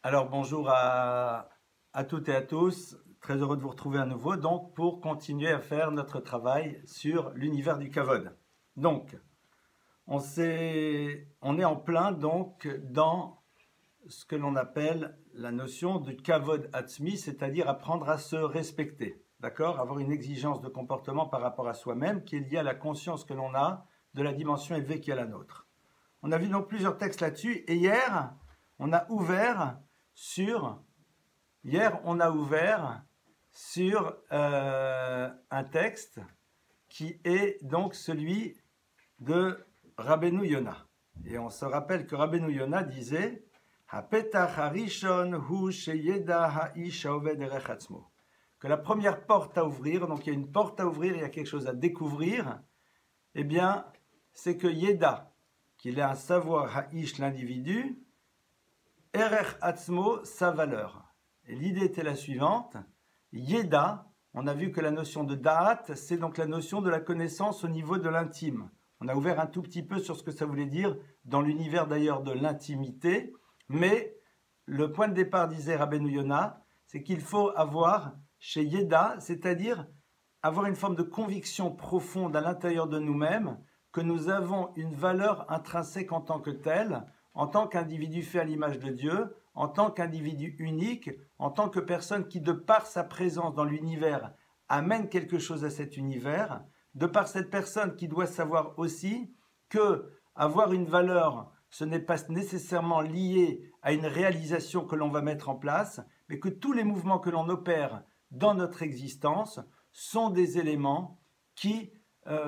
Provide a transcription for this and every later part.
Alors bonjour à toutes et à tous, très heureux de vous retrouver à nouveau donc pour continuer à faire notre travail sur l'univers du Kavod. Donc on est en plein donc dans ce que l'on appelle la notion du Kavod Atzmi, c'est-à-dire apprendre à se respecter, d'accord, avoir une exigence de comportement par rapport à soi-même qui est liée à la conscience que l'on a de la dimension élevée qui est la nôtre. On a vu donc plusieurs textes là-dessus et hier on a ouvert sur un texte qui est donc celui de Rabbeinu Yona. Et on se rappelle que Rabbeinu Yona disait que la première porte à ouvrir, donc il y a une porte à ouvrir, il y a quelque chose à découvrir, eh bien c'est que Yeda, qu'il ait un savoir ha'ish l'individu, Erech Atzmo, sa valeur. Et l'idée était la suivante. Yeda, on a vu que la notion de Da'at, c'est donc la notion de la connaissance au niveau de l'intime. On a ouvert un tout petit peu sur ce que ça voulait dire dans l'univers d'ailleurs de l'intimité. Mais le point de départ, disait Rabbeinu Yona, c'est qu'il faut avoir chez Yeda, c'est-à-dire avoir une forme de conviction profonde à l'intérieur de nous-mêmes que nous avons une valeur intrinsèque en tant que telle, en tant qu'individu fait à l'image de Dieu, en tant qu'individu unique, en tant que personne qui, de par sa présence dans l'univers, amène quelque chose à cet univers, de par cette personne qui doit savoir aussi que avoir une valeur, ce n'est pas nécessairement lié à une réalisation que l'on va mettre en place, mais que tous les mouvements que l'on opère dans notre existence sont des éléments qui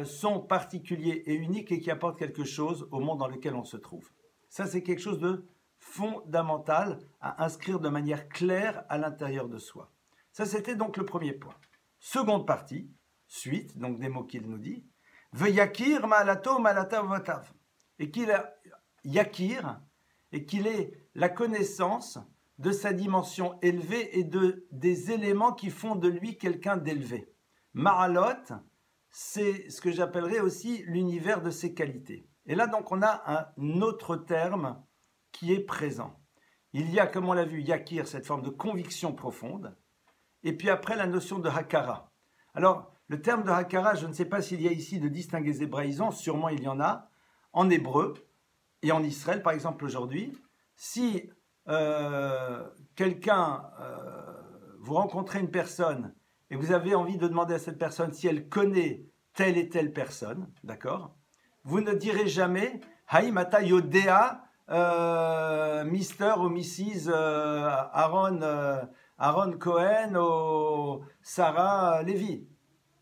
sont particuliers et uniques et qui apportent quelque chose au monde dans lequel on se trouve. Ça, c'est quelque chose de fondamental à inscrire de manière claire à l'intérieur de soi. Ça, c'était donc le premier point. Seconde partie, suite, donc des mots qu'il nous dit, Veyakir ma'alato ma'alata votav. Et qu'il a yakir, et qu'il ait la connaissance de sa dimension élevée et des éléments qui font de lui quelqu'un d'élevé. Ma'alot, c'est ce que j'appellerais aussi l'univers de ses qualités. Et là, donc, on a un autre terme qui est présent. Il y a, comme on l'a vu, yakir, cette forme de conviction profonde, et puis après, la notion de hakara. Alors, le terme de hakara, je ne sais pas s'il y a ici de distingués hébraïsants, sûrement il y en a, en hébreu et en Israël, par exemple, aujourd'hui. Si vous rencontrez une personne et vous avez envie de demander à cette personne si elle connaît telle et telle personne, d'accord ? Vous ne direz jamais Haïmata Yodea, Mr. ou Mrs. Aaron Cohen ou Sarah Levy.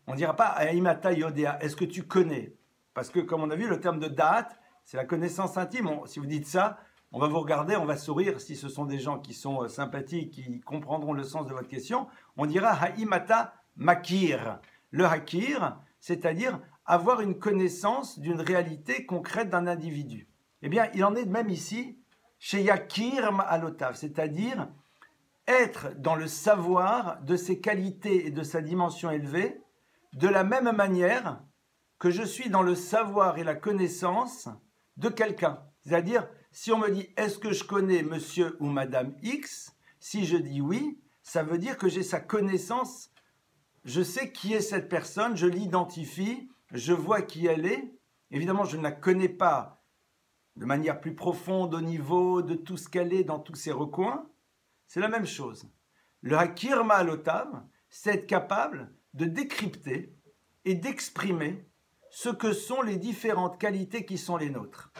On ne dira pas Haïmata Yodea, est-ce que tu connais? Parce que, comme on a vu, le terme de Da'at, c'est la connaissance intime. Si vous dites ça, on va vous regarder, on va sourire. Si ce sont des gens qui sont sympathiques, qui comprendront le sens de votre question, on dira Haïmata Makir. Le Hakir, c'est-à-dire avoir une connaissance d'une réalité concrète d'un individu. Eh bien, il en est de même ici, chez Yakir Ma'alotav, c'est-à-dire être dans le savoir de ses qualités et de sa dimension élevée, de la même manière que je suis dans le savoir et la connaissance de quelqu'un. C'est-à-dire, si on me dit « Est-ce que je connais monsieur ou madame X ?» Si je dis oui, ça veut dire que j'ai sa connaissance, je sais qui est cette personne, je l'identifie, je vois qui elle est. Évidemment, je ne la connais pas de manière plus profonde au niveau de tout ce qu'elle est dans tous ses recoins. C'est la même chose. Le Hakir Ma'alotav, c'est être capable de décrypter et d'exprimer ce que sont les différentes qualités qui sont les nôtres.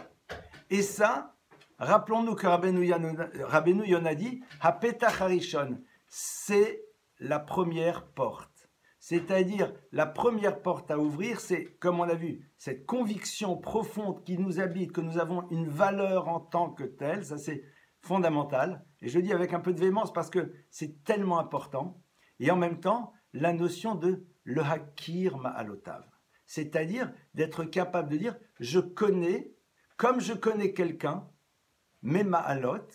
Et ça, rappelons-nous que Rabbeinu Yona dit Hapetach Harishon, c'est la première porte. C'est-à-dire, la première porte à ouvrir, c'est, comme on l'a vu, cette conviction profonde qui nous habite, que nous avons une valeur en tant que telle, ça c'est fondamental. Et je le dis avec un peu de véhémence parce que c'est tellement important. Et en même temps, la notion de le Hakir Ma'alotav. C'est-à-dire d'être capable de dire, je connais, comme je connais quelqu'un, mes Ma'alot,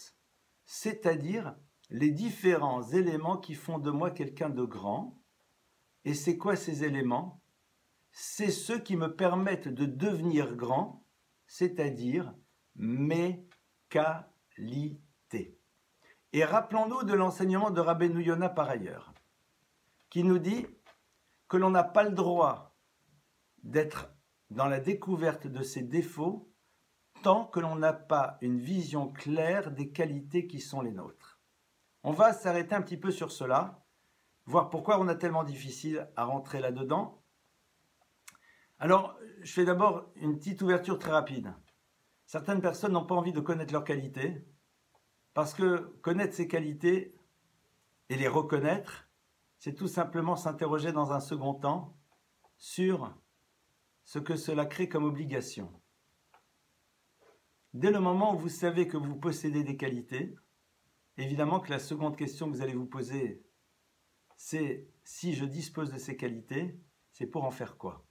c'est-à-dire les différents éléments qui font de moi quelqu'un de grand. Et c'est quoi ces éléments? C'est ceux qui me permettent de devenir grand, c'est-à-dire mes qualités. Et rappelons-nous de l'enseignement de Rabbeinu Yona par ailleurs, qui nous dit que l'on n'a pas le droit d'être dans la découverte de ses défauts tant que l'on n'a pas une vision claire des qualités qui sont les nôtres. On va s'arrêter un petit peu sur cela, voir pourquoi on a tellement difficile à rentrer là-dedans. Alors, je fais d'abord une petite ouverture très rapide. Certaines personnes n'ont pas envie de connaître leurs qualités, parce que connaître ses qualités et les reconnaître, c'est tout simplement s'interroger dans un second temps sur ce que cela crée comme obligation. Dès le moment où vous savez que vous possédez des qualités, évidemment que la seconde question que vous allez vous poser, c'est si je dispose de ces qualités, c'est pour en faire quoi?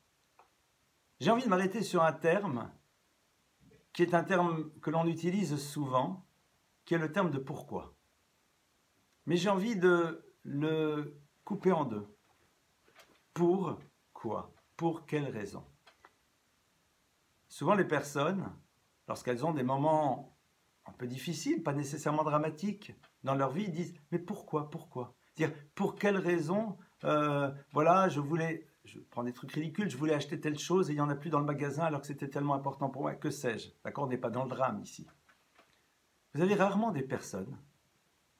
J'ai envie de m'arrêter sur un terme qui est un terme que l'on utilise souvent, qui est le terme de pourquoi. Mais j'ai envie de le couper en deux. Pourquoi? Pour quelle raison? Souvent les personnes, lorsqu'elles ont des moments un peu difficiles, pas nécessairement dramatiques, dans leur vie, disent « mais pourquoi? C'est-à-dire, pour quelle raison voilà, je prends des trucs ridicules, je voulais acheter telle chose et il n'y en a plus dans le magasin alors que c'était tellement important pour moi, que sais-je? D'accord, on n'est pas dans le drame ici. Vous avez rarement des personnes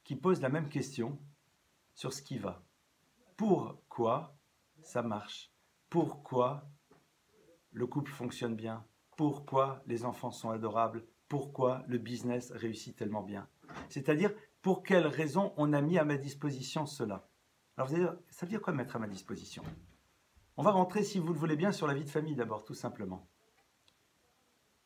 qui posent la même question sur ce qui va. Pourquoi ça marche? Pourquoi le couple fonctionne bien? Pourquoi les enfants sont adorables? Pourquoi le business réussit tellement bien? C'est-à-dire, pour quelle raison on a mis à ma disposition cela? Alors vous allez dire, ça veut dire quoi mettre à ma disposition? On va rentrer, si vous le voulez bien, sur la vie de famille d'abord, tout simplement.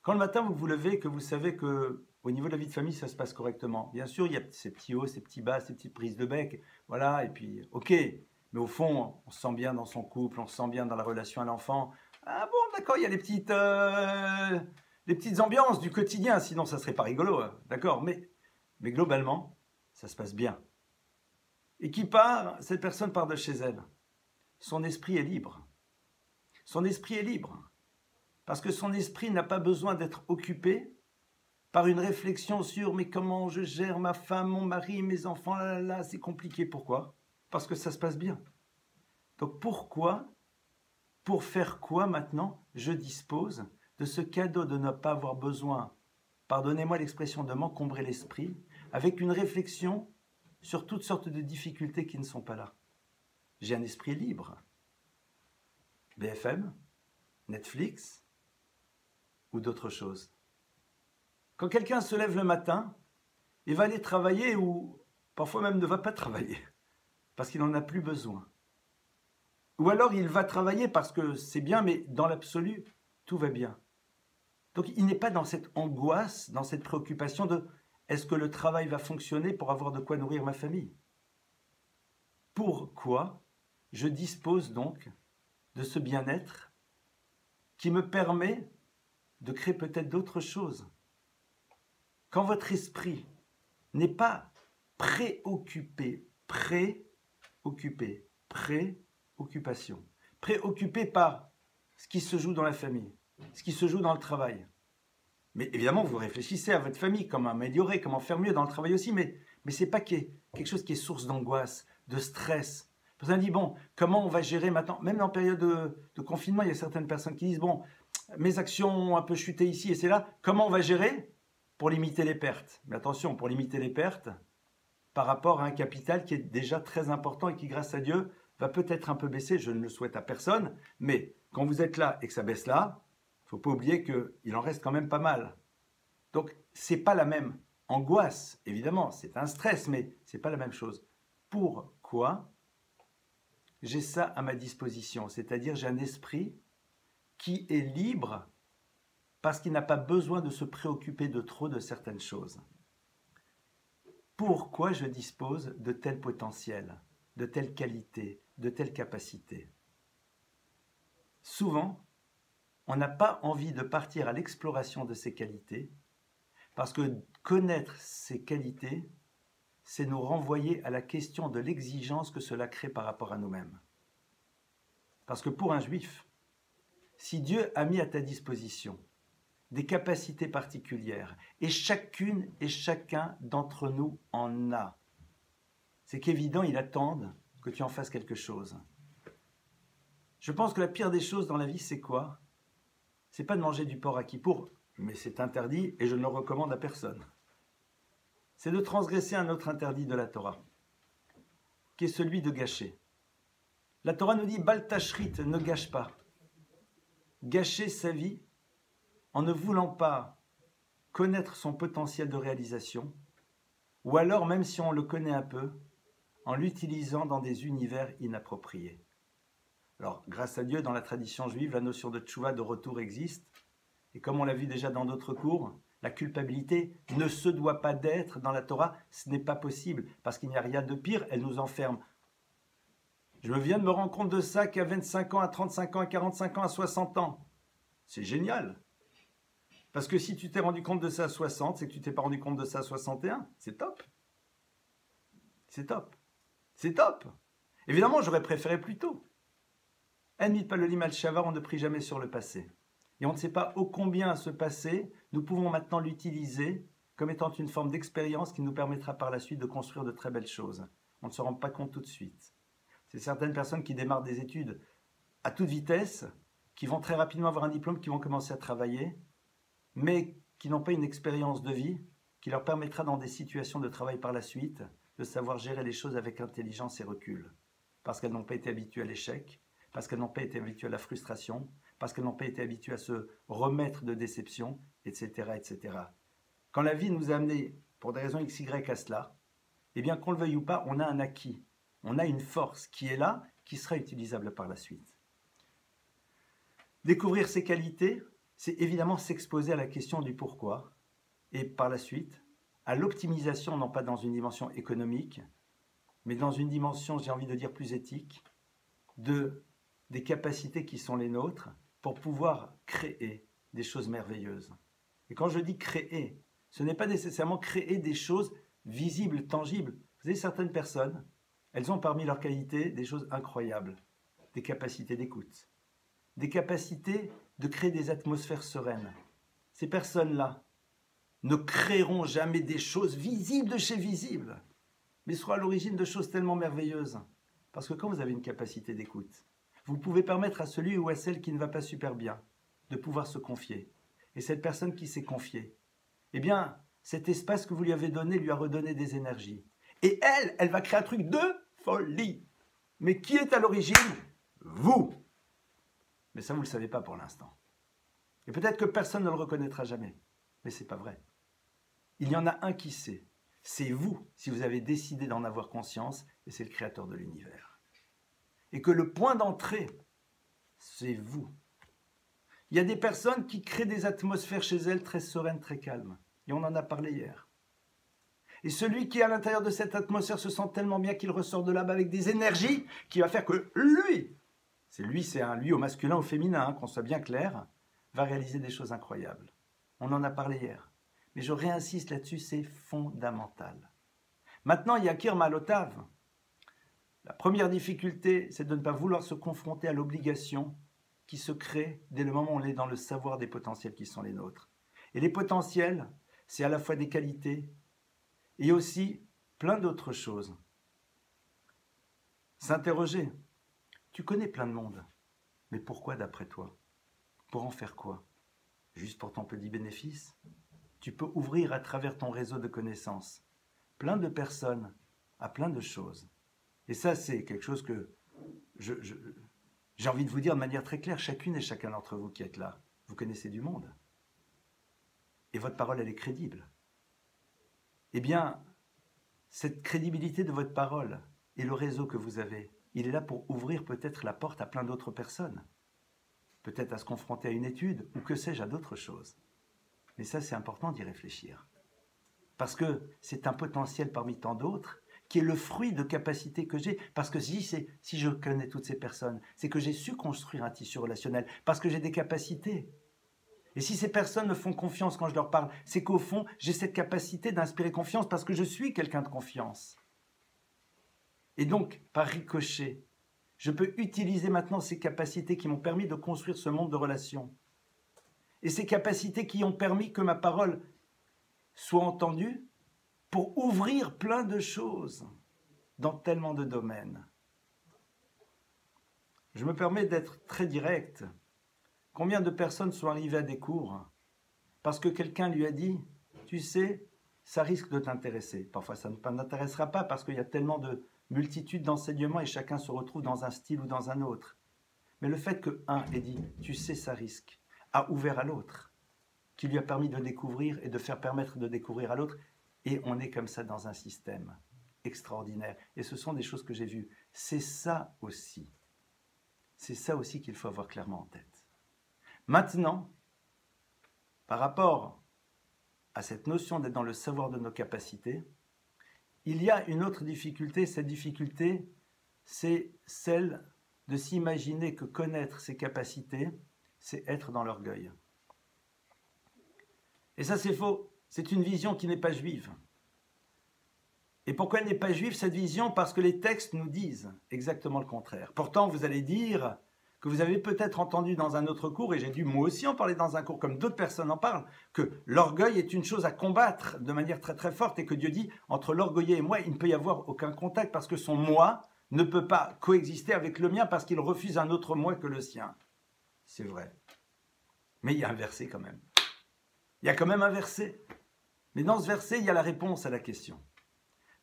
Quand le matin vous vous levez et que vous savez que au niveau de la vie de famille, ça se passe correctement. Bien sûr, il y a ces petits hauts, ces petits bas, ces petites prises de bec, voilà, et puis, ok. Mais au fond, on se sent bien dans son couple, on se sent bien dans la relation à l'enfant. Ah bon, d'accord, il y a les petites ambiances du quotidien, sinon ça serait pas rigolo, hein, d'accord. Mais globalement, ça se passe bien. Et qui part? Cette personne part de chez elle. Son esprit est libre. Son esprit est libre. Parce que son esprit n'a pas besoin d'être occupé par une réflexion sur mais comment je gère ma femme, mon mari, mes enfants, là, c'est compliqué. Pourquoi? Parce que ça se passe bien. Donc pourquoi, pour faire quoi maintenant, je dispose de ce cadeau de ne pas avoir besoin, pardonnez-moi l'expression, de m'encombrer l'esprit, avec une réflexion sur toutes sortes de difficultés qui ne sont pas là. J'ai un esprit libre. BFM, Netflix ou d'autres choses. Quand quelqu'un se lève le matin, il va aller travailler ou parfois même ne va pas travailler parce qu'il n'en a plus besoin. Ou alors il va travailler parce que c'est bien, mais dans l'absolu, tout va bien. Donc il n'est pas dans cette angoisse, dans cette préoccupation de est-ce que le travail va fonctionner pour avoir de quoi nourrir ma famille? Pourquoi je dispose donc de ce bien-être qui me permet de créer peut-être d'autres choses? Quand votre esprit n'est pas préoccupé par ce qui se joue dans la famille, ce qui se joue dans le travail. Mais évidemment, vous réfléchissez à votre famille, comment améliorer, comment faire mieux dans le travail aussi, mais ce n'est pas quelque chose qui est source d'angoisse, de stress. Vous avez dit, bon, comment on va gérer maintenant? Même en période de confinement, il y a certaines personnes qui disent, bon, mes actions ont un peu chuté ici et c'est là, comment on va gérer? Pour limiter les pertes. Mais attention, pour limiter les pertes, par rapport à un capital qui est déjà très important et qui, grâce à Dieu, va peut-être un peu baisser, je ne le souhaite à personne, mais quand vous êtes là et que ça baisse là, il ne faut pas oublier qu'il en reste quand même pas mal. Donc, ce n'est pas la même angoisse, évidemment, c'est un stress, mais ce n'est pas la même chose. Pourquoi j'ai ça à ma disposition? C'est-à-dire, j'ai un esprit qui est libre parce qu'il n'a pas besoin de se préoccuper de trop de certaines choses. Pourquoi je dispose de tel potentiel, de telle qualité, de telle capacité? Souvent, on n'a pas envie de partir à l'exploration de ces qualités, parce que connaître ces qualités, c'est nous renvoyer à la question de l'exigence que cela crée par rapport à nous-mêmes. Parce que pour un juif, si Dieu a mis à ta disposition des capacités particulières. Et chacune et chacun d'entre nous en a. C'est qu'évident, ils attendent que tu en fasses quelque chose. Je pense que la pire des choses dans la vie, c'est quoi? C'est pas de manger du porc à Kippour, mais c'est interdit et je ne le recommande à personne. C'est de transgresser un autre interdit de la Torah, qui est celui de gâcher. La Torah nous dit « Bal tashrit », ne gâche pas. Gâcher sa vie en ne voulant pas connaître son potentiel de réalisation, ou alors, même si on le connaît un peu, en l'utilisant dans des univers inappropriés. Alors, grâce à Dieu, dans la tradition juive, la notion de tchouva, de retour, existe. Et comme on l'a vu déjà dans d'autres cours, la culpabilité ne se doit pas d'être dans la Torah, ce n'est pas possible, parce qu'il n'y a rien de pire, elle nous enferme. Je viens de me rendre compte de ça qu'à 25 ans, à 35 ans, à 45 ans, à 60 ans. C'est génial. Parce que si tu t'es rendu compte de ça à 60, c'est que tu t'es pas rendu compte de ça à 61. C'est top. C'est top. C'est top. Évidemment, j'aurais préféré plus tôt. Enmit palolim al shavar, on ne prie jamais sur le passé. Et on ne sait pas ô combien ce passé, nous pouvons maintenant l'utiliser comme étant une forme d'expérience qui nous permettra par la suite de construire de très belles choses. On ne se rend pas compte tout de suite. C'est certaines personnes qui démarrent des études à toute vitesse, qui vont très rapidement avoir un diplôme, qui vont commencer à travailler, mais qui n'ont pas une expérience de vie qui leur permettra dans des situations de travail par la suite de savoir gérer les choses avec intelligence et recul. Parce qu'elles n'ont pas été habituées à l'échec, parce qu'elles n'ont pas été habituées à la frustration, parce qu'elles n'ont pas été habituées à se remettre de déception, etc., etc. Quand la vie nous a amenés, pour des raisons XY, à cela, eh bien, qu'on le veuille ou pas, on a un acquis. On a une force qui est là, qui sera utilisable par la suite. Découvrir ses qualités, c'est évidemment s'exposer à la question du pourquoi, et par la suite, à l'optimisation, non pas dans une dimension économique, mais dans une dimension, j'ai envie de dire, plus éthique, des capacités qui sont les nôtres pour pouvoir créer des choses merveilleuses. Et quand je dis créer, ce n'est pas nécessairement créer des choses visibles, tangibles. Vous savez, certaines personnes, elles ont parmi leurs qualités des choses incroyables, des capacités d'écoute, des capacités de créer des atmosphères sereines. Ces personnes-là ne créeront jamais des choses visibles de chez visibles, mais seront à l'origine de choses tellement merveilleuses. Parce que quand vous avez une capacité d'écoute, vous pouvez permettre à celui ou à celle qui ne va pas super bien de pouvoir se confier. Et cette personne qui s'est confiée, eh bien, cet espace que vous lui avez donné lui a redonné des énergies. Et elle va créer un truc de folie. Mais qui est à l'origine? Vous. Mais ça, vous ne le savez pas pour l'instant. Et peut-être que personne ne le reconnaîtra jamais. Mais ce n'est pas vrai. Il y en a un qui sait. C'est vous, si vous avez décidé d'en avoir conscience, et c'est le créateur de l'univers. Et que le point d'entrée, c'est vous. Il y a des personnes qui créent des atmosphères chez elles très sereines, très calmes. Et on en a parlé hier. Et celui qui est à l'intérieur de cette atmosphère se sent tellement bien qu'il ressort de là-bas avec des énergies qui va faire que lui, c'est un lui au masculin, au féminin, hein, qu'on soit bien clair, va réaliser des choses incroyables. On en a parlé hier. Mais je réinsiste là-dessus, c'est fondamental. Maintenant, il y a Kirma l'Otave. La première difficulté, c'est de ne pas vouloir se confronter à l'obligation qui se crée dès le moment où on est dans le savoir des potentiels qui sont les nôtres. Et les potentiels, c'est à la fois des qualités et aussi plein d'autres choses. S'interroger. Tu connais plein de monde, mais pourquoi d'après toi? Pour en faire quoi? Juste pour ton petit bénéfice? Tu peux ouvrir à travers ton réseau de connaissances plein de personnes à plein de choses. Et ça, c'est quelque chose que j'ai envie de vous dire de manière très claire. Chacune et chacun d'entre vous qui êtes là, vous connaissez du monde. Et votre parole, elle est crédible. Eh bien, cette crédibilité de votre parole et le réseau que vous avez, il est là pour ouvrir peut-être la porte à plein d'autres personnes. Peut-être à se confronter à une étude, ou que sais-je, à d'autres choses. Mais ça, c'est important d'y réfléchir. Parce que c'est un potentiel parmi tant d'autres qui est le fruit de capacités que j'ai. Parce que si je connais toutes ces personnes, c'est que j'ai su construire un tissu relationnel, parce que j'ai des capacités. Et si ces personnes me font confiance quand je leur parle, c'est qu'au fond, j'ai cette capacité d'inspirer confiance parce que je suis quelqu'un de confiance. Et donc, par ricochet, je peux utiliser maintenant ces capacités qui m'ont permis de construire ce monde de relations. et ces capacités qui ont permis que ma parole soit entendue pour ouvrir plein de choses dans tellement de domaines. Je me permets d'être très direct. Combien de personnes sont arrivées à des cours parce que quelqu'un lui a dit « Tu sais, ça risque de t'intéresser. » Parfois, ça ne t'intéressera pas parce qu'il y a tellement de multitudes d'enseignements et chacun se retrouve dans un style ou dans un autre. Mais le fait qu'un ait dit « Tu sais, ça risque », a ouvert à l'autre, qui lui a permis de découvrir et de faire permettre de découvrir à l'autre. Et on est comme ça dans un système extraordinaire. Et ce sont des choses que j'ai vues. C'est ça aussi. C'est ça aussi qu'il faut avoir clairement en tête. Maintenant, par rapport à cette notion d'être dans le savoir de nos capacités, il y a une autre difficulté. Cette difficulté, c'est celle de s'imaginer que connaître ses capacités, c'est être dans l'orgueil. Et ça, c'est faux. C'est une vision qui n'est pas juive. Et pourquoi elle n'est pas juive, cette vision? Parce que les textes nous disent exactement le contraire. Pourtant, vous allez dire que vous avez peut-être entendu dans un autre cours, et j'ai dû moi aussi en parler dans un cours comme d'autres personnes en parlent, que l'orgueil est une chose à combattre de manière très très forte et que Dieu dit, entre l'orgueilleux et moi, il ne peut y avoir aucun contact parce que son moi ne peut pas coexister avec le mien parce qu'il refuse un autre moi que le sien. C'est vrai. Mais il y a un verset quand même. Il y a quand même un verset. Mais dans ce verset, il y a la réponse à la question.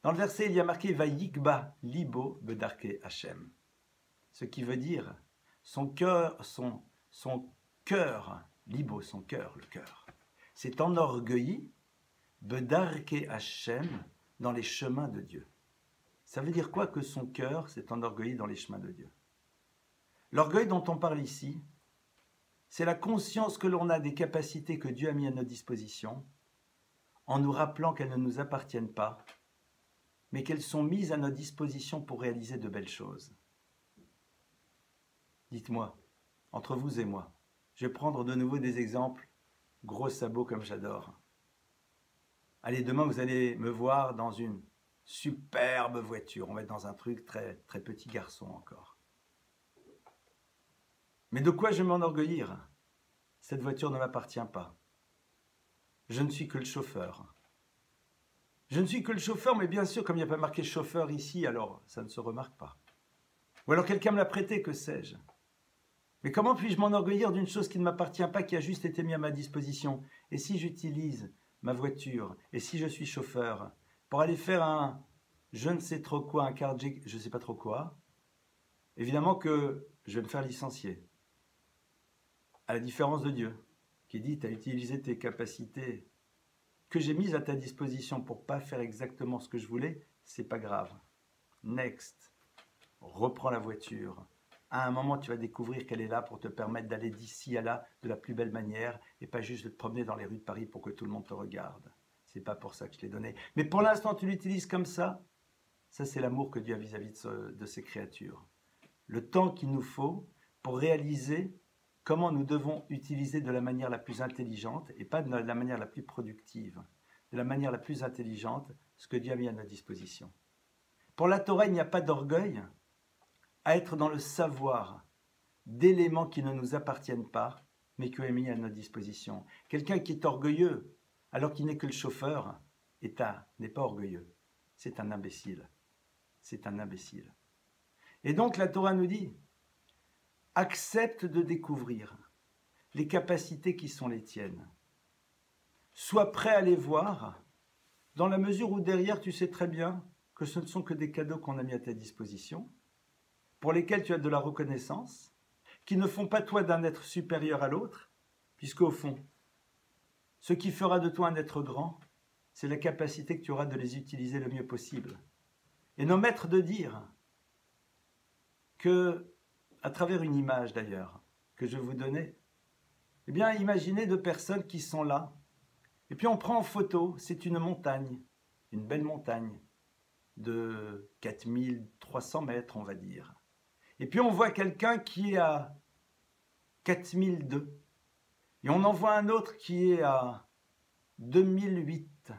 Dans le verset, il y a marqué « Vayikba libo bedarke Hashem ». Ce qui veut dire son cœur, libo, son cœur, le cœur, s'est enorgueilli, bedarke Hashem, dans les chemins de Dieu. Ça veut dire quoi que son cœur s'est enorgueilli dans les chemins de Dieu? L'orgueil dont on parle ici, c'est la conscience que l'on a des capacités que Dieu a mises à notre disposition, en nous rappelant qu'elles ne nous appartiennent pas, mais qu'elles sont mises à notre disposition pour réaliser de belles choses. Dites-moi, entre vous et moi, je vais prendre de nouveau des exemples, gros sabots comme j'adore. Allez, demain vous allez me voir dans une superbe voiture, on va être dans un truc très, très petit garçon encore. Mais de quoi je vais m'enorgueillir? Cette voiture ne m'appartient pas. Je ne suis que le chauffeur. Je ne suis que le chauffeur, mais bien sûr, comme il n'y a pas marqué chauffeur ici, alors ça ne se remarque pas. Ou alors quelqu'un me l'a prêté, que sais-je? Mais comment puis-je m'enorgueillir d'une chose qui ne m'appartient pas, qui a juste été mise à ma disposition? Et si j'utilise ma voiture, et si je suis chauffeur, pour aller faire un je ne sais trop quoi, un cardiac, je ne sais pas trop quoi, évidemment que je vais me faire licencier. À la différence de Dieu, qui dit, tu as utilisé tes capacités que j'ai mises à ta disposition pour ne pas faire exactement ce que je voulais, c'est pas grave. Next, reprends la voiture. À un moment, tu vas découvrir qu'elle est là pour te permettre d'aller d'ici à là de la plus belle manière et pas juste de te promener dans les rues de Paris pour que tout le monde te regarde. C'est pas pour ça que je l'ai donné. Mais pour l'instant, tu l'utilises comme ça. Ça, c'est l'amour que Dieu a vis-à-vis de ses créatures. Le temps qu'il nous faut pour réaliser comment nous devons utiliser de la manière la plus intelligente et pas de la manière la plus productive, de la manière la plus intelligente, ce que Dieu a mis à notre disposition. Pour la Torah, il n'y a pas d'orgueil à être dans le savoir d'éléments qui ne nous appartiennent pas, mais qui est mis à notre disposition. Quelqu'un qui est orgueilleux, alors qu'il n'est que le chauffeur, n'est pas orgueilleux. C'est un imbécile. C'est un imbécile. Et donc la Torah nous dit, accepte de découvrir les capacités qui sont les tiennes. Sois prêt à les voir, dans la mesure où derrière tu sais très bien que ce ne sont que des cadeaux qu'on a mis à ta disposition, pour lesquels tu as de la reconnaissance, qui ne font pas toi d'un être supérieur à l'autre, puisqu'au fond, ce qui fera de toi un être grand, c'est la capacité que tu auras de les utiliser le mieux possible. Et nos maîtres de dire que, à travers une image d'ailleurs, que je vais vous donner, eh bien, imaginez deux personnes qui sont là, et puis on prend en photo, c'est une montagne, une belle montagne, de 4300 mètres, on va dire. Et puis on voit quelqu'un qui est à 4002. Et on en voit un autre qui est à 2008.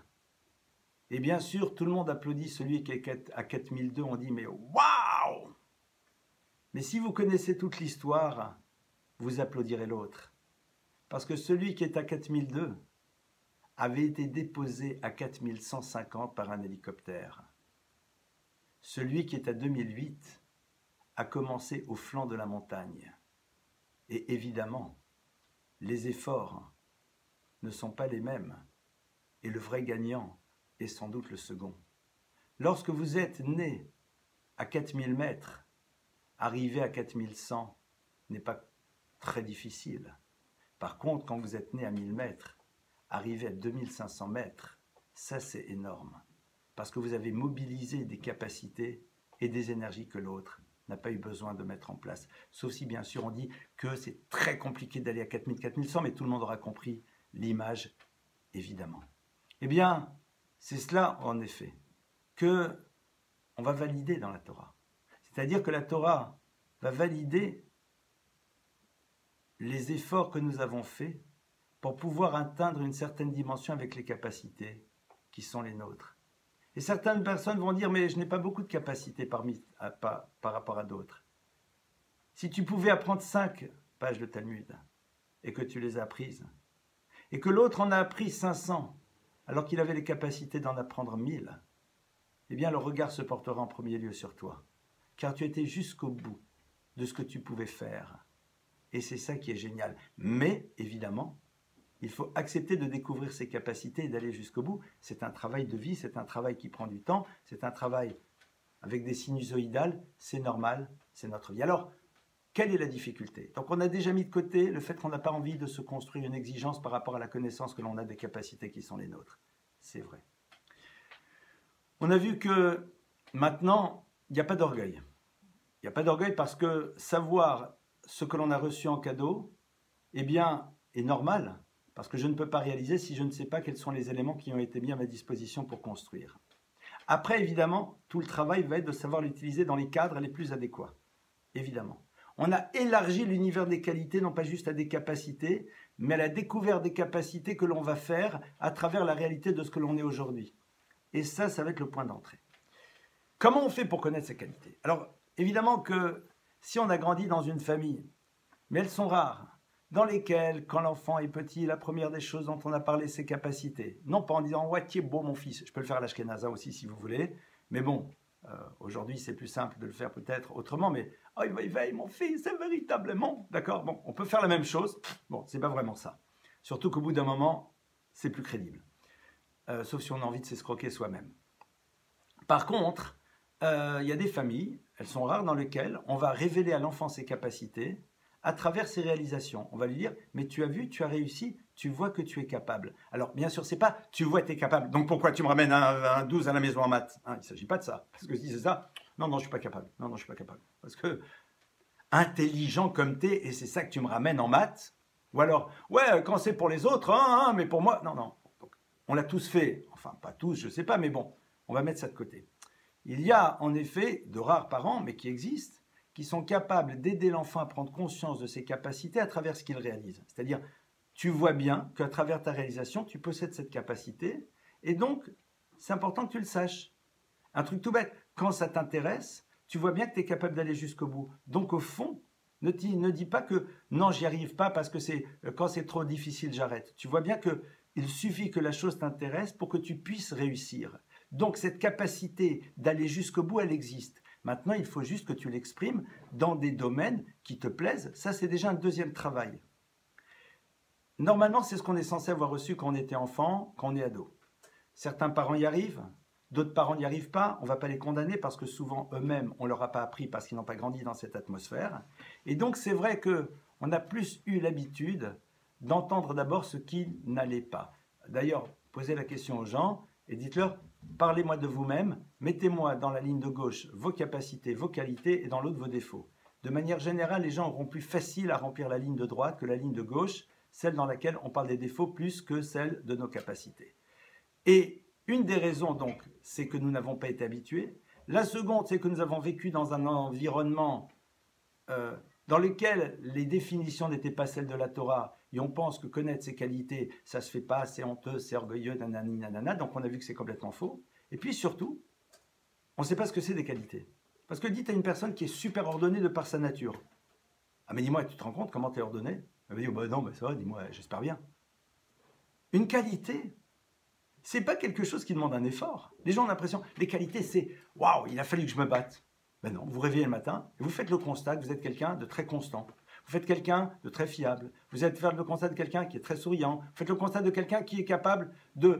Et bien sûr, tout le monde applaudit celui qui est à 4002. On dit, mais waouh! Mais si vous connaissez toute l'histoire, vous applaudirez l'autre. Parce que celui qui est à 4002 avait été déposé à 4150 par un hélicoptère. Celui qui est à 2008 a commencé au flanc de la montagne. Et évidemment, les efforts ne sont pas les mêmes. Et le vrai gagnant est sans doute le second. Lorsque vous êtes né à 4000 mètres, arriver à 4100 n'est pas très difficile. Par contre, quand vous êtes né à 1000 mètres, arriver à 2500 mètres, ça c'est énorme. Parce que vous avez mobilisé des capacités et des énergies que l'autre n'a pas eu besoin de mettre en place. Sauf si bien sûr on dit que c'est très compliqué d'aller à 4000, 4100, mais tout le monde aura compris l'image, évidemment. Eh bien, c'est cela en effet que on va valider dans la Torah. C'est-à-dire que la Torah va valider les efforts que nous avons faits pour pouvoir atteindre une certaine dimension avec les capacités qui sont les nôtres. Et certaines personnes vont dire « mais je n'ai pas beaucoup de capacités par rapport à d'autres ». Si tu pouvais apprendre 5 pages de Talmud et que tu les as apprises, et que l'autre en a appris 500 alors qu'il avait les capacités d'en apprendre 1000, eh bien le regard se portera en premier lieu sur toi, car tu étais jusqu'au bout de ce que tu pouvais faire. Et c'est ça qui est génial. Mais, évidemment, il faut accepter de découvrir ses capacités et d'aller jusqu'au bout. C'est un travail de vie, c'est un travail qui prend du temps, c'est un travail avec des sinusoïdales, c'est normal, c'est notre vie. Alors, quelle est la difficulté? Donc on a déjà mis de côté le fait qu'on n'a pas envie de se construire une exigence par rapport à la connaissance que l'on a des capacités qui sont les nôtres. C'est vrai. On a vu que maintenant, il n'y a pas d'orgueil. Il n'y a pas d'orgueil parce que savoir ce que l'on a reçu en cadeau, eh bien, est normal, parce que je ne peux pas réaliser si je ne sais pas quels sont les éléments qui ont été mis à ma disposition pour construire. Après, évidemment, tout le travail va être de savoir l'utiliser dans les cadres les plus adéquats. Évidemment. On a élargi l'univers des qualités, non pas juste à des capacités, mais à la découverte des capacités que l'on va faire à travers la réalité de ce que l'on est aujourd'hui. Et ça va être le point d'entrée. Comment on fait pour connaître ces qualités? Alors, évidemment que si on a grandi dans une famille, mais elles sont rares, dans lesquelles, quand l'enfant est petit, la première des choses dont on a parlé, c'est ses capacités. Non pas en disant « ouais, tu es beau mon fils », je peux le faire à l'Ashkenaza aussi si vous voulez, mais bon, aujourd'hui c'est plus simple de le faire peut-être autrement, mais « oh, il veille mon fils, c'est véritablement… » D'accord, bon, on peut faire la même chose, bon, c'est pas vraiment ça. Surtout qu'au bout d'un moment, c'est plus crédible. Sauf si on a envie de s'escroquer soi-même. Par contre, il y a des familles, elles sont rares, dans lesquelles on va révéler à l'enfant ses capacités à travers ses réalisations. On va lui dire « mais tu as vu, tu as réussi, tu vois que tu es capable ». Alors, bien sûr, c'est pas « tu vois, tu es capable, donc pourquoi tu me ramènes un 12 à la maison en maths ?» Il ne s'agit pas de ça. Parce que si c'est ça, non, je ne suis pas capable. Non, je ne suis pas capable. Parce que intelligent comme tu es, et c'est ça que tu me ramènes en maths, ou alors « ouais, quand c'est pour les autres, mais pour moi… » Non. Donc, on l'a tous fait. Enfin, pas tous, je ne sais pas, mais bon, on va mettre ça de côté. Il y a en effet de rares parents, mais qui existent, qui sont capables d'aider l'enfant à prendre conscience de ses capacités à travers ce qu'il réalise. C'est-à-dire, tu vois bien qu'à travers ta réalisation, tu possèdes cette capacité, et donc, c'est important que tu le saches. Un truc tout bête, quand ça t'intéresse, tu vois bien que tu es capable d'aller jusqu'au bout. Donc, au fond, ne dis pas que non, j'y arrive pas parce que quand c'est trop difficile, j'arrête. Tu vois bien qu'il suffit que la chose t'intéresse pour que tu puisses réussir. Donc, cette capacité d'aller jusqu'au bout, elle existe. Maintenant, il faut juste que tu l'exprimes dans des domaines qui te plaisent. Ça, c'est déjà un deuxième travail. Normalement, c'est ce qu'on est censé avoir reçu quand on était enfant, quand on est ado. Certains parents y arrivent, d'autres parents n'y arrivent pas. On ne va pas les condamner parce que souvent, eux-mêmes, on ne leur a pas appris parce qu'ils n'ont pas grandi dans cette atmosphère. Et donc, c'est vrai qu'on a plus eu l'habitude d'entendre d'abord ce qui n'allait pas. D'ailleurs, posez la question aux gens et dites-leur « Parlez-moi de vous-même, mettez-moi dans la ligne de gauche vos capacités, vos qualités et dans l'autre vos défauts. » De manière générale, les gens auront plus facile à remplir la ligne de droite que la ligne de gauche, celle dans laquelle on parle des défauts plus que celle de nos capacités. Et une des raisons, donc, c'est que nous n'avons pas été habitués. La seconde, c'est que nous avons vécu dans un environnement dans lequel les définitions n'étaient pas celles de la Torah, et on pense que connaître ses qualités, ça se fait pas, c'est honteux, c'est orgueilleux, nanani, nanana, donc on a vu que c'est complètement faux. Et puis surtout, on ne sait pas ce que c'est des qualités. Parce que dites à une personne qui est super ordonnée de par sa nature, « Ah mais dis-moi, tu te rends compte comment tu es ordonné ? Elle va dire, bah non, bah ça va, dis-moi, j'espère bien. Une qualité, c'est pas quelque chose qui demande un effort. Les gens ont l'impression, les qualités, c'est waouh, il a fallu que je me batte. Ben non, vous réveillez le matin et vous faites le constat que vous êtes quelqu'un de très constant. Vous faites quelqu'un de très fiable. Vous êtes fait le constat de quelqu'un qui est très souriant. Vous faites le constat de quelqu'un qui est capable de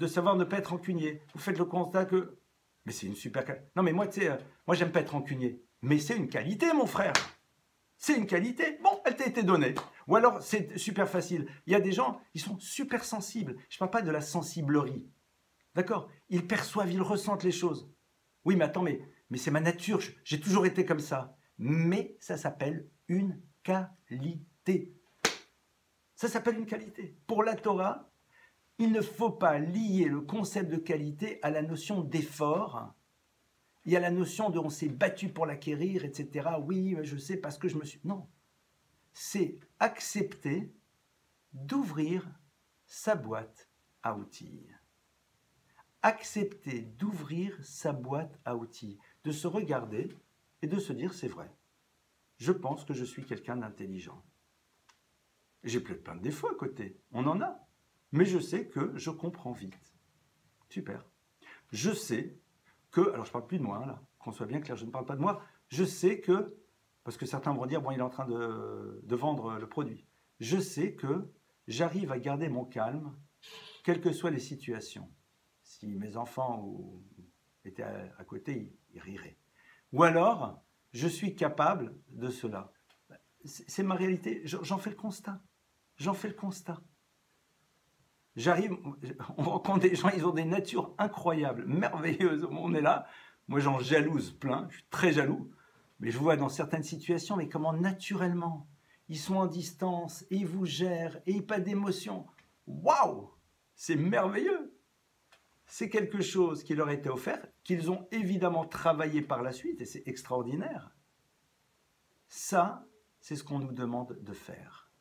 savoir ne pas être rancunier. Vous faites le constat que. Mais c'est une super qualité. Non, mais moi, tu sais, moi, j'aime pas être rancunier. Mais c'est une qualité, mon frère. C'est une qualité. Bon, elle t'a été donnée. Ou alors, c'est super facile. Il y a des gens, ils sont super sensibles. Je ne parle pas de la sensiblerie. D'accord? Ils perçoivent, ils ressentent les choses. Oui, mais attends, mais c'est ma nature. J'ai toujours été comme ça. Mais ça s'appelle une qualité. Ça s'appelle une qualité. Pour la Torah, il ne faut pas lier le concept de qualité à la notion d'effort et à la notion de on s'est battu pour l'acquérir, etc. Oui, je sais parce que je me suis... Non. C'est accepter d'ouvrir sa boîte à outils. Accepter d'ouvrir sa boîte à outils, de se regarder et de se dire c'est vrai. Je pense que je suis quelqu'un d'intelligent. J'ai peut-être plein de défauts à côté, on en a, mais je sais que je comprends vite. Super. Je sais que, alors je ne parle plus de moi, là, qu'on soit bien clair, je ne parle pas de moi, je sais que, parce que certains vont dire, bon, il est en train de vendre le produit, je sais que j'arrive à garder mon calme, quelles que soient les situations. Si mes enfants étaient à côté, ils riraient. Ou alors, je suis capable de cela. C'est ma réalité, j'en fais le constat. J'en fais le constat. J'arrive, on rencontre des gens, ils ont des natures incroyables, merveilleuses. On est là, moi j'en jalouse plein, je suis très jaloux. Mais je vois dans certaines situations, mais comment naturellement, ils sont en distance, et ils vous gèrent, et pas d'émotion. Waouh! C'est merveilleux! C'est quelque chose qui leur a été offert, qu'ils ont évidemment travaillé par la suite, et c'est extraordinaire. Ça, c'est ce qu'on nous demande de faire.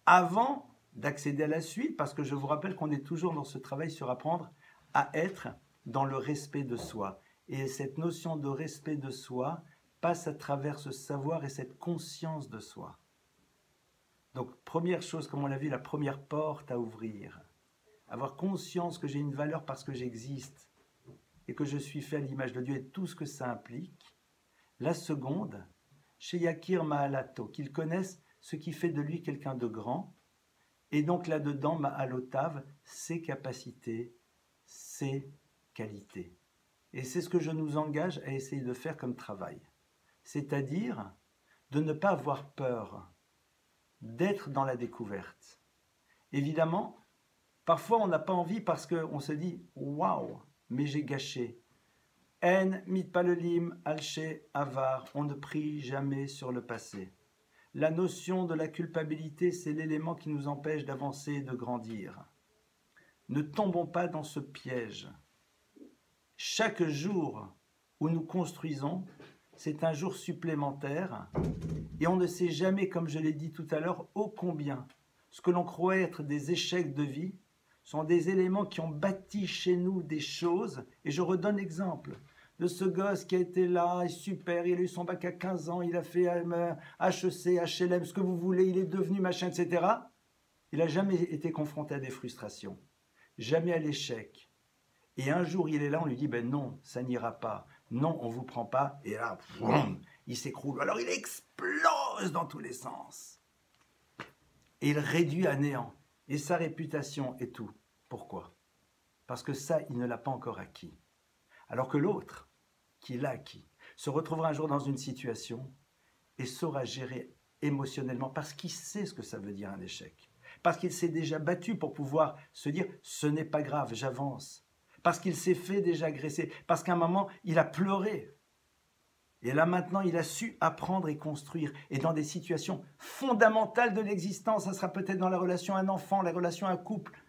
Avant d'accéder à la suite, parce que je vous rappelle qu'on est toujours dans ce travail sur apprendre à être dans le respect de soi. Et cette notion de respect de soi passe à travers ce savoir et cette conscience de soi. Donc, première chose, comme on l'a vu, la première porte à ouvrir. Avoir conscience que j'ai une valeur parce que j'existe et que je suis fait à l'image de Dieu et tout ce que ça implique. La seconde, chez Yakir Mahalato, qu'il connaisse ce qui fait de lui quelqu'un de grand. Et donc là-dedans, Mahalotav, ses capacités, ses qualités. Et c'est ce que je nous engage à essayer de faire comme travail. C'est-à-dire de ne pas avoir peur, d'être dans la découverte. Évidemment, parfois on n'a pas envie parce qu'on se dit « Waouh, mais j'ai gâché ». En mitpalelim alche avar, on ne prie jamais sur le passé. La notion de la culpabilité, c'est l'élément qui nous empêche d'avancer et de grandir. Ne tombons pas dans ce piège. Chaque jour où nous construisons, c'est un jour supplémentaire et on ne sait jamais, comme je l'ai dit tout à l'heure, ô combien ce que l'on croit être des échecs de vie sont des éléments qui ont bâti chez nous des choses. Et je redonne l'exemple de ce gosse qui a été là, est super, il a eu son bac à 15 ans, il a fait HEC, HLM, ce que vous voulez, il est devenu machin, etc. Il n'a jamais été confronté à des frustrations, jamais à l'échec. Et un jour, il est là, on lui dit, ben non, ça n'ira pas, non, on ne vous prend pas, et là, boum, il s'écroule. Alors il explose dans tous les sens. Et il réduit à néant. Et sa réputation et tout. Pourquoi? Parce que ça, il ne l'a pas encore acquis. Alors que l'autre, qui l'a acquis, se retrouvera un jour dans une situation et saura gérer émotionnellement parce qu'il sait ce que ça veut dire un échec. Parce qu'il s'est déjà battu pour pouvoir se dire « ce n'est pas grave, j'avance ». Parce qu'il s'est fait déjà agresser. Parce qu'à un moment, il a pleuré. Et là maintenant, il a su apprendre et construire. Et dans des situations fondamentales de l'existence, ça sera peut-être dans la relation à un enfant, la relation à un couple,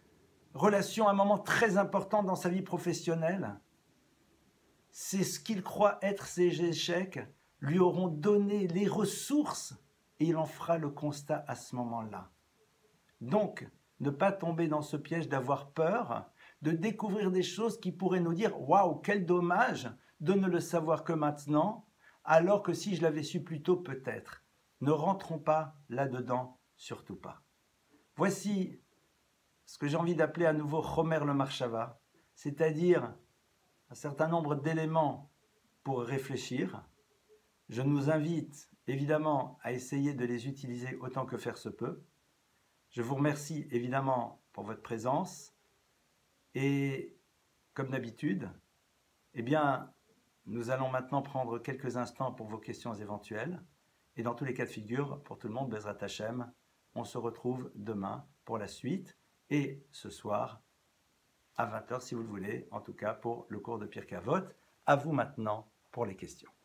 relation à un moment très important dans sa vie professionnelle. C'est ce qu'il croit être ses échecs, lui auront donné les ressources et il en fera le constat à ce moment-là. Donc, ne pas tomber dans ce piège d'avoir peur, de découvrir des choses qui pourraient nous dire « Waouh, quel dommage de ne le savoir que maintenant !» alors que si je l'avais su plus tôt, peut-être. Ne rentrons pas là-dedans, surtout pas. Voici ce que j'ai envie d'appeler à nouveau Chomer le Marshava, c'est-à-dire un certain nombre d'éléments pour réfléchir. Je nous invite évidemment à essayer de les utiliser autant que faire se peut. Je vous remercie évidemment pour votre présence et comme d'habitude, eh bien, nous allons maintenant prendre quelques instants pour vos questions éventuelles. Et dans tous les cas de figure, pour tout le monde, Bezrat Hashem, on se retrouve demain pour la suite et ce soir à 20h si vous le voulez, en tout cas pour le cours de Pirkei Avot. À vous maintenant pour les questions.